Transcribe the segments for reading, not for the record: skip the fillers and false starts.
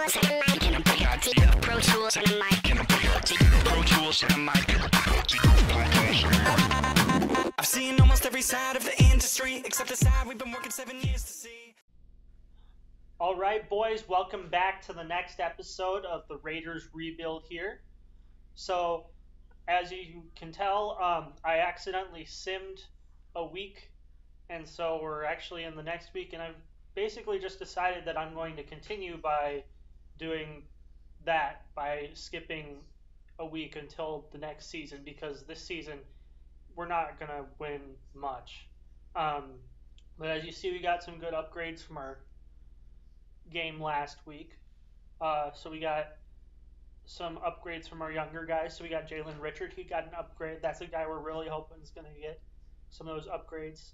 I've seen almost every side of the industry, except the side we've been working 7 years to see. All right, boys, welcome back to the next episode of the Raiders Rebuild here. So, as you can tell, I accidentally simmed a week, and so we're actually in the next week, and I've basically just decided that I'm going to continue by doing that, by skipping a week until the next season, because this season we're not going to win much. But as you see, we got some good upgrades from our game last week. So we got some upgrades from our younger guys. So we got Jalen Richard. He got an upgrade. That's a guy we're really hoping is going to get some of those upgrades.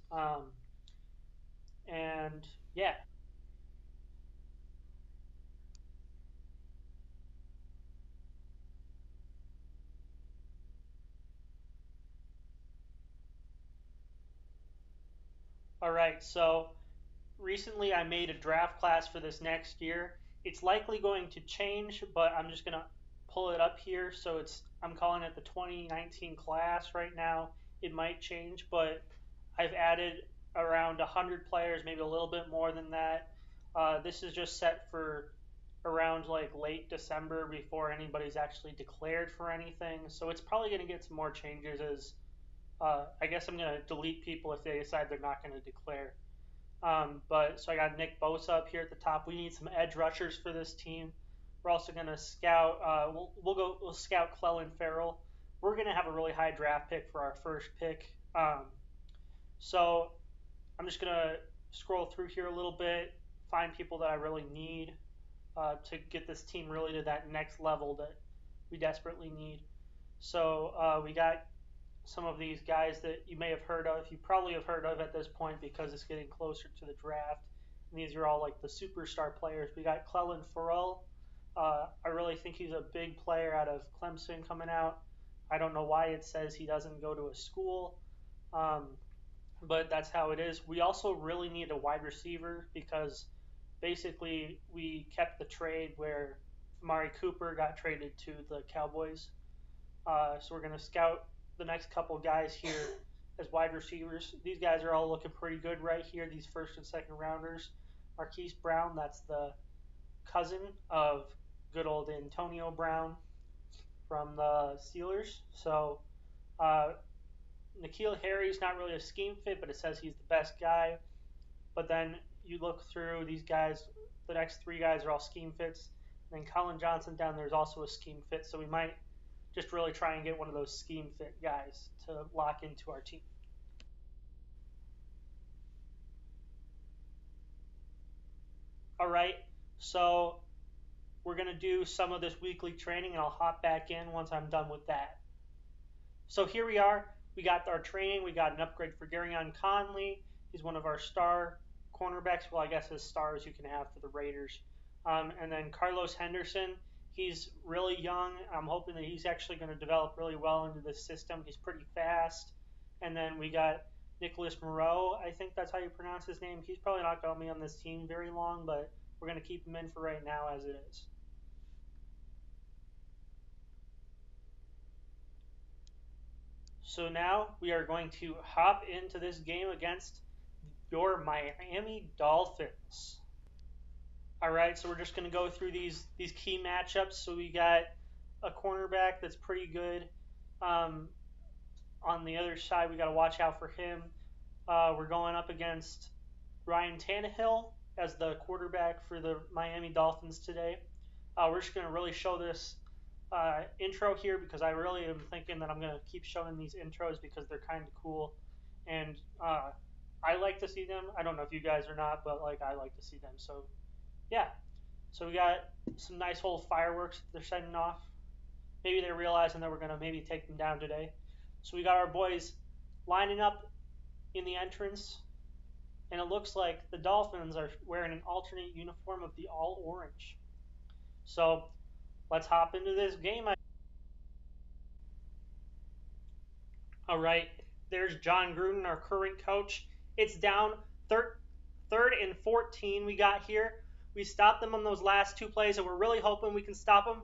And yeah. All right. So recently I made a draft class for this next year. It's likely going to change, but I'm just going to pull it up here. So I'm calling it the 2019 class right now. It might change, but I've added around 100 players, maybe a little bit more than that. This is just set for around like late December before anybody's actually declared for anything. So it's probably going to get some more changes as I guess I'm going to delete people if they decide they're not going to declare. But so I got Nick Bosa up here at the top. We need some edge rushers for this team. We're also going to scout. We'll scout Clelin Ferrell. We're going to have a really high draft pick for our first pick. So I'm just going to scroll through here a little bit, find people that I really need to get this team really to that next level that we desperately need. So we got some of these guys that you may have heard of. You probably have heard of at this point because it's getting closer to the draft. And these are all like the superstar players. We got Clelin Ferrell. I really think he's a big player out of Clemson coming out. I don't know why it says he doesn't go to a school, but that's how it is. We also really need a wide receiver because basically we kept the trade where Amari Cooper got traded to the Cowboys. So we're going to scout the next couple guys here as wide receivers. These guys are all looking pretty good right here, these first and second rounders. Marquise Brown, that's the cousin of good old Antonio Brown from the Steelers. So N'Keal Harry's not really a scheme fit, but it says he's the best guy. But then you look through these guys, the next three guys are all scheme fits. And then Colin Johnson down there is also a scheme fit, so we might just really try and get one of those scheme fit guys to lock into our team. All right, so we're going to do some of this weekly training, and I'll hop back in once I'm done with that. So here we are. We got our training. We got an upgrade for Garyon Conley. He's one of our star cornerbacks. Well, I guess as stars you can have for the Raiders. And then Carlos Henderson. He's really young. I'm hoping that he's actually going to develop really well into this system. He's pretty fast. And then we got Nicholas Moreau. I think that's how you pronounce his name. He's probably not going to be on this team very long, but we're going to keep him in for right now as it is. So now we are going to hop into this game against your Miami Dolphins. All right, so we're just going to go through these key matchups. So we got a cornerback that's pretty good. On the other side, we got to watch out for him. We're going up against Ryan Tannehill as the quarterback for the Miami Dolphins today. We're just going to really show this intro here because I really am thinking that I'm going to keep showing these intros because they're kind of cool. And I like to see them. I don't know if you guys are not, but like I like to see them. So yeah, so we got some nice little fireworks they're setting off. Maybe they're realizing that we're going to maybe take them down today. So we got our boys lining up in the entrance, and it looks like the Dolphins are wearing an alternate uniform of the all orange. So let's hop into this game. All right, there's John Gruden, our current coach. It's down third and 14 we got here. We stopped them on those last 2 plays, and we're really hoping we can stop them.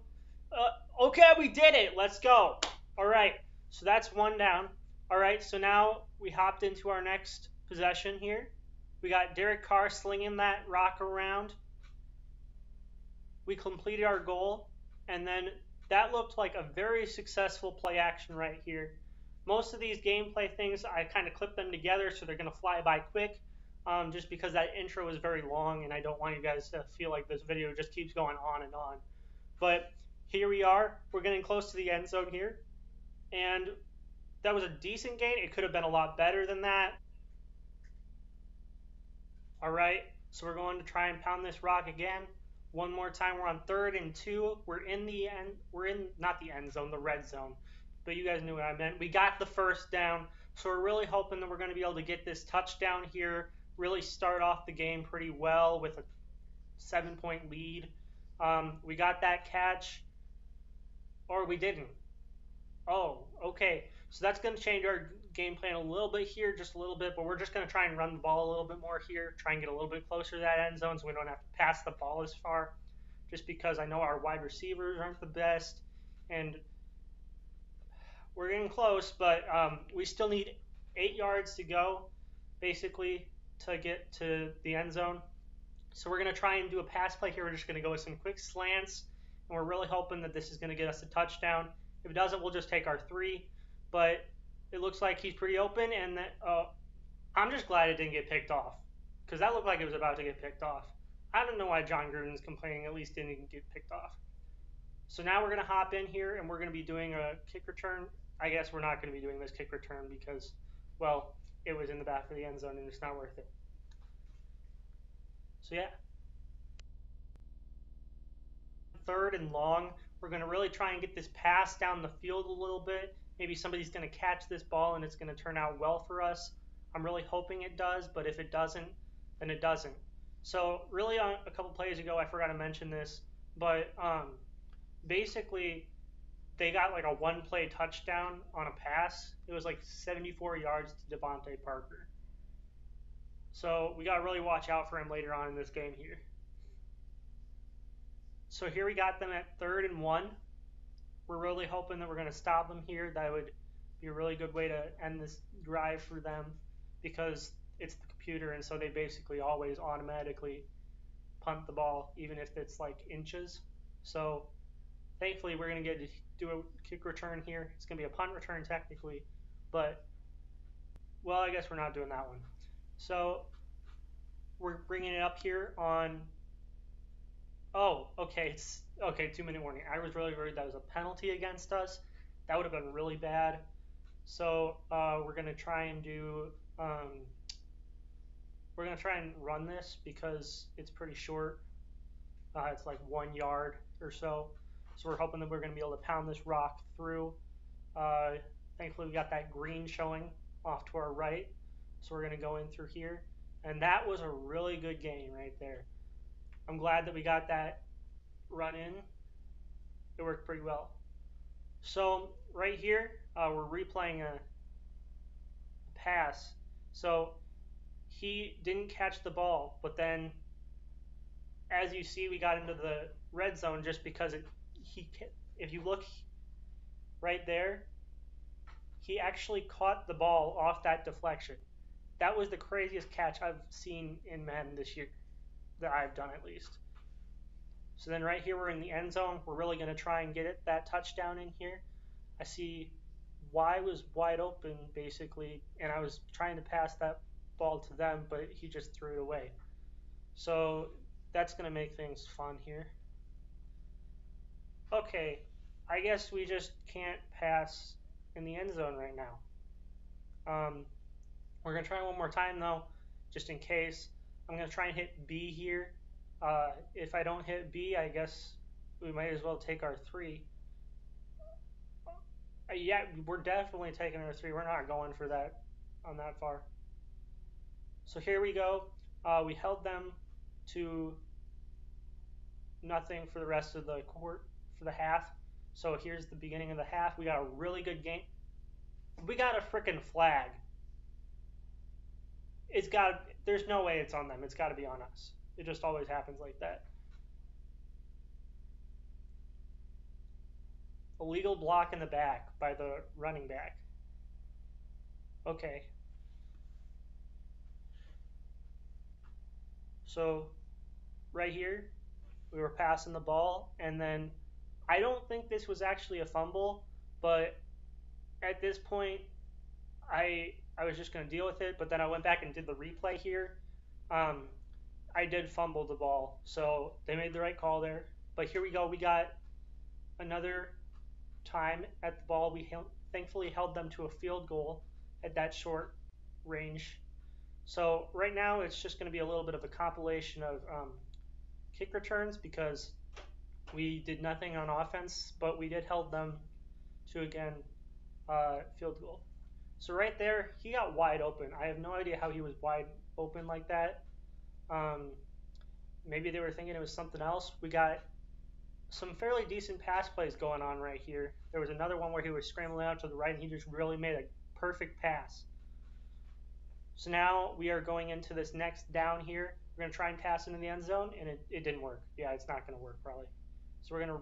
Okay, we did it. Let's go. All right, so that's 1 down. All right, so now we hopped into our next possession here. We got Derek Carr slinging that rock around. We completed our goal, and then that looked like a very successful play action right here. Most of these gameplay things, I kind of clip them together so they're going to fly by quick, just because that intro is very long and I don't want you guys to feel like this video just keeps going on and on. But here we are. We're getting close to the end zone here, and that was a decent gain. It could have been a lot better than that. All right, so we're going to try and pound this rock again. One more time. We're on 3rd and 2. We're in the end. We're in, not the end zone, the red zone. But you guys knew what I meant. We got the 1st down. So we're really hoping that we're going to be able to get this touchdown here. Really start off the game pretty well with a 7-point lead. We got that catch. Or we didn't. Oh, okay. So that's going to change our game plan a little bit here, just a little bit, but we're just going to try and run the ball a little bit more here, try and get a little bit closer to that end zone so we don't have to pass the ball as far, just because I know our wide receivers aren't the best, and we're getting close, but we still need 8 yards to go, basically, to get to the end zone. So we're going to try and do a pass play here. We're just going to go with some quick slants, and we're really hoping that this is going to get us a touchdown. If it doesn't, we'll just take our 3, but it looks like he's pretty open, and that, I'm just glad it didn't get picked off, because that looked like it was about to get picked off. I don't know why John Gruden's complaining at least didn't get picked off. So now we're going to hop in here, and we're going to be doing a kick return. I guess we're not going to be doing this kick return because, well, it was in the back of the end zone, and it's not worth it. So yeah. 3rd and long. We're going to really try and get this pass down the field a little bit. Maybe somebody's going to catch this ball and it's going to turn out well for us. I'm really hoping it does, but if it doesn't, then it doesn't. So really a couple plays ago, I forgot to mention this, but basically they got like a 1-play touchdown on a pass. It was like 74 yards to Devontae Parker. So we got to really watch out for him later on in this game here. So here we got them at 3rd and 1. We're really hoping that we're going to stop them here. That would be a really good way to end this drive for them, because it's the computer, and so they basically always automatically punt the ball, even if it's like inches. So thankfully we're going to get to do a kick return here. It's going to be a punt return technically, but, well, I guess we're not doing that one. So we're bringing it up here on, oh, okay, it's okay, 2-minute warning. I was really worried that was a penalty against us. That would have been really bad. So we're going to try and do, we're going to try and run this because it's pretty short. It's like 1 yard or so. So we're hoping that we're going to be able to pound this rock through. Thankfully, we got that green showing off to our right. So we're going to go in through here. And that was a really good game right there. I'm glad that we got that run in. It worked pretty well. So right here, we're replaying a pass. So he didn't catch the ball, but then, as you see, we got into the red zone just because if you look right there, he actually caught the ball off that deflection. That was the craziest catch I've seen in Madden this year, that I've done at least. So then right here, we're in the end zone. We're really going to try and get that touchdown in here. I see Y was wide open, basically, and I was trying to pass that ball to them, but he just threw it away. So that's going to make things fun here. Okay, I guess we just can't pass in the end zone right now. We're going to try one more time, though, just in case. I'm going to try and hit B here. If I don't hit B, I guess we might as well take our 3. Yeah, we're definitely taking our 3. We're not going for that on that far. So here we go. We held them to nothing for the rest of the for the half. So here's the beginning of the half. We got a really good game. We got a freaking flag. There's no way it's on them. It's got to be on us. It just always happens like that. Illegal block in the back by the running back. Okay. So right here, we were passing the ball, and then I don't think this was actually a fumble, but at this point, I was just going to deal with it. But then I went back and did the replay here. Um, I did fumble the ball, so they made the right call there. But here we go. We got another time at the ball. We thankfully held them to a field goal at that short range. So right now it's just going to be a little bit of a compilation of kick returns because we did nothing on offense, but we did held them to, again, field goal. So right there, he got wide open. I have no idea how he was wide open like that. Maybe they were thinking it was something else. We got some fairly decent pass plays going on right here. There was another one where he was scrambling out to the right, and he just really made a perfect pass. So now we are going into this next down here. We're going to try and pass into the end zone, and it didn't work. Yeah, it's not going to work probably. So we're going to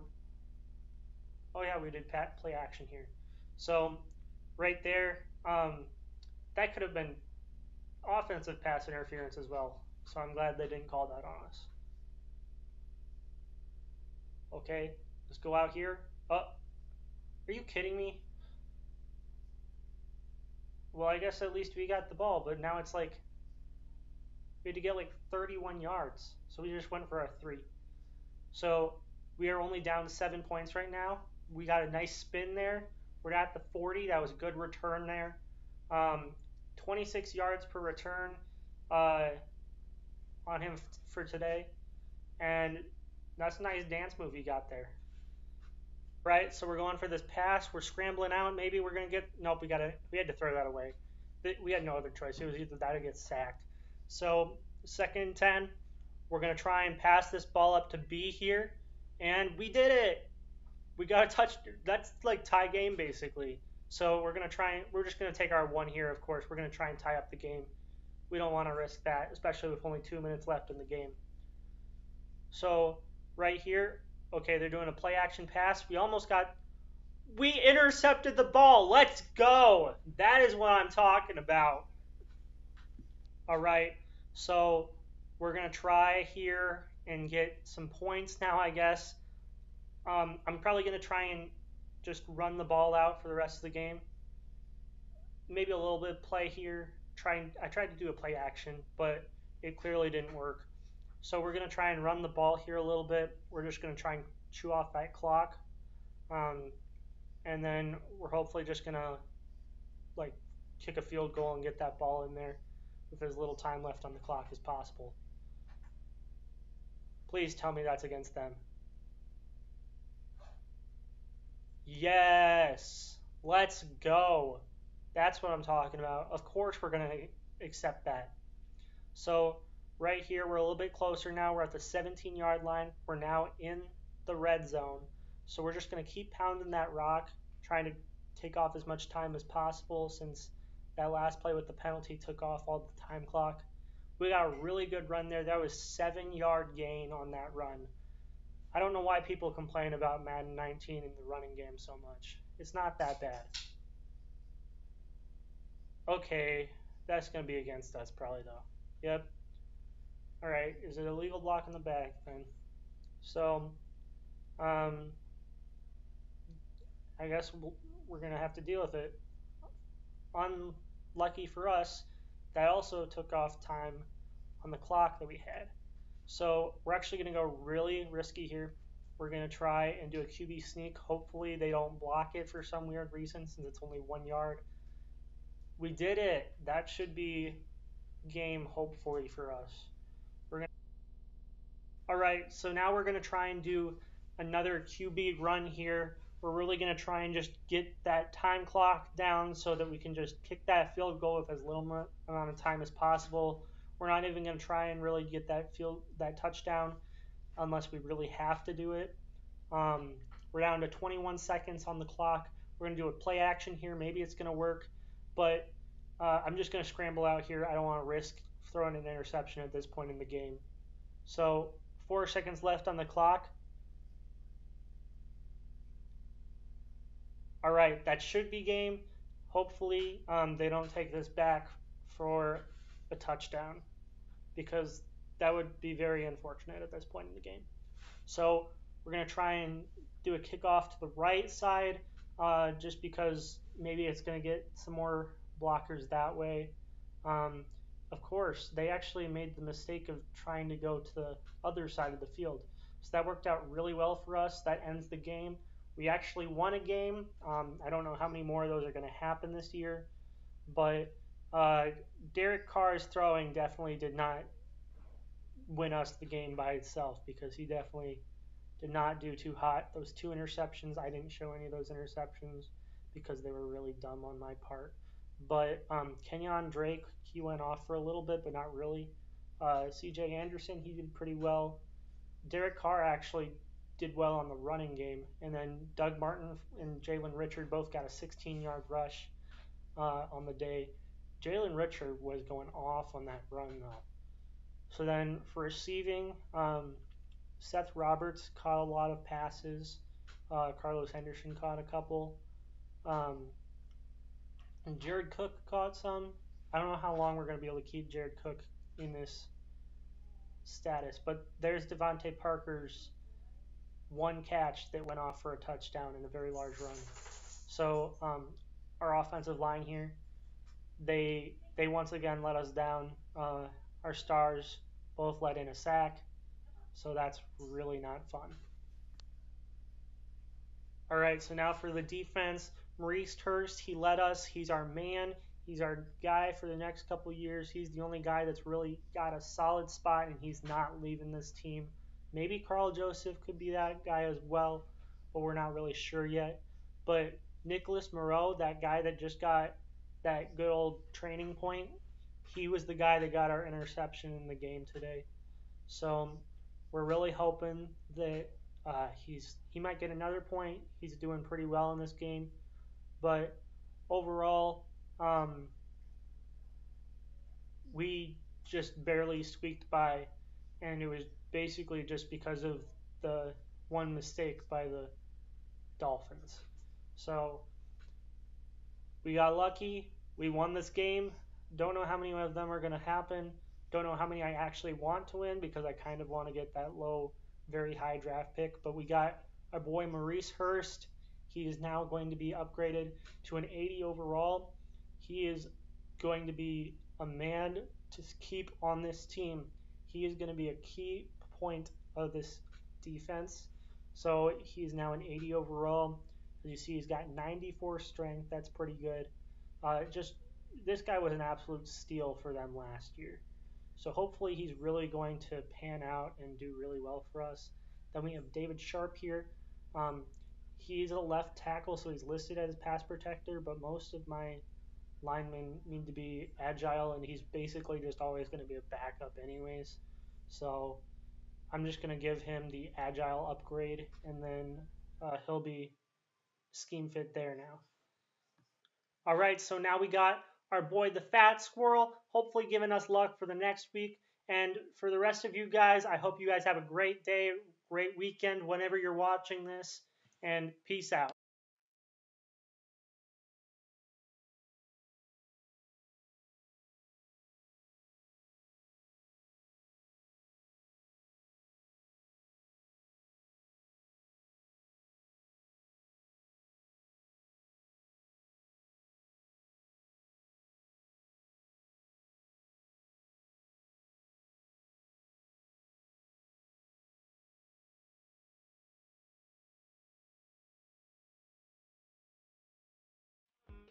– oh, yeah, we did play action here. So right there, that could have been offensive pass interference as well. So I'm glad they didn't call that on us. Okay, let's go out here. Oh, are you kidding me? Well, I guess at least we got the ball, but now it's like we had to get like 31 yards. So we just went for a 3. So we are only down 7 points right now. We got a nice spin there. We're at the 40. That was a good return there. 26 yards per return on him for today. And that's a nice dance move he got there. Right, so we're going for this pass. We're scrambling out. Maybe we're going to get... Nope, we had to throw that away. We had no other choice. It was either that or get sacked. So 2nd and 10. We're going to try and pass this ball up to B here. And we did it. We got a touch. That's like tie game, basically. So we're going to try and... We're just going to take our 1 here, of course. We're going to try and tie up the game. We don't want to risk that, especially with only 2 minutes left in the game. So right here... Okay, they're doing a play action pass. We intercepted the ball. Let's go. That is what I'm talking about. All right, so we're going to try here and get some points now, I guess. I'm probably going to try and just run the ball out for the rest of the game. Maybe a little bit of play here. I tried to do a play action, but it clearly didn't work. So we're going to try and run the ball here a little bit. We're just going to try and chew off that clock. And then we're hopefully just going to like kick a field goal and get that ball in there with as little time left on the clock as possible. Please tell me that's against them. Yes! Let's go! That's what I'm talking about. Of course we're going to accept that. So right here, we're a little bit closer now. We're at the 17-yard line. We're now in the red zone. So we're just going to keep pounding that rock, trying to take off as much time as possible since that last play with the penalty took off all the time clock. We got a really good run there. That was 7-yard gain on that run. I don't know why people complain about Madden 19 in the running game so much. It's not that bad. Okay, that's going to be against us probably though. Yep. All right, is it a legal block in the back then? So, I guess we're going to have to deal with it. Unlucky for us, that also took off time on the clock that we had. So we're actually going to go really risky here. We're going to try and do a QB sneak. Hopefully they don't block it for some weird reason since it's only 1 yard. We did it. That should be game hopefully for us. All right, so now we're going to try and do another QB run here. We're really going to try and just get that time clock down so that we can just kick that field goal with as little amount of time as possible. We're not even going to try and really get that touchdown unless we really have to do it. We're down to 21 seconds on the clock. We're going to do a play action here. Maybe it's going to work, but I'm just going to scramble out here. I don't want to risk throwing an interception at this point in the game. So 4 seconds left on the clock. All right, that should be game. Hopefully, they don't take this back for a touchdown, because that would be very unfortunate at this point in the game. So we're going to try and do a kickoff to the right side, just because maybe it's going to get some more blockers that way. Of course, they actually made the mistake of trying to go to the other side of the field. So that worked out really well for us. That ends the game. We actually won a game. I don't know how many more of those are going to happen this year, but Derek Carr's throwing definitely did not win us the game by itself, because he definitely did not do too hot. Those 2 interceptions, I didn't show any of those interceptions because they were really dumb on my part. But Kenyon Drake, he went off for a little bit, but not really. CJ Anderson, he did pretty well. Derek Carr actually did well on the running game. And then Doug Martin and Jalen Richard both got a 16-yard rush on the day. Jalen Richard was going off on that run, though. So then for receiving, Seth Roberts caught a lot of passes. Carlos Henderson caught a couple. And Jared Cook caught some. I don't know how long we're going to be able to keep Jared Cook in this status, but there's Devontae Parker's 1 catch that went off for a touchdown in a very large run. So our offensive line here, they once again let us down. Our stars both let in a sack, so that's really not fun. All right, so now for the defense, Maurice Hurst, he led us. He's our man. He's our guy for the next couple years. He's the only guy that's really got a solid spot, and he's not leaving this team. Maybe Carl Joseph could be that guy as well, but we're not really sure yet. But Nicholas Moreau, that guy that just got that good old training point, he was the guy that got our interception in the game today. So we're really hoping that he might get another point. He's doing pretty well in this game, but overall, we just barely squeaked by, and it was basically just because of the one mistake by the Dolphins. So we got lucky. We won this game. Don't know how many of them are going to happen. Don't know how many I actually want to win, because I kind of want to get that low, very high draft pick. But we got our boy Maurice Hurst. He is now going to be upgraded to an 80 overall. He is going to be a man to keep on this team. He is going to be a key point of this defense. So he's now an 80 overall. As you see, he's got 94 strength. That's pretty good. This guy was an absolute steal for them last year. So hopefully he's really going to pan out and do really well for us. Then we have David Sharp here. He's a left tackle, so he's listed as pass protector, but most of my linemen need to be agile, and he's basically just always going to be a backup anyways. So I'm just going to give him the agile upgrade, and then he'll be scheme fit there now. All right, so now we got our boy the Fat Squirrel, hopefully giving us luck for the next week. And for the rest of you guys, I hope you guys have a great day, great weekend whenever you're watching this, and peace out.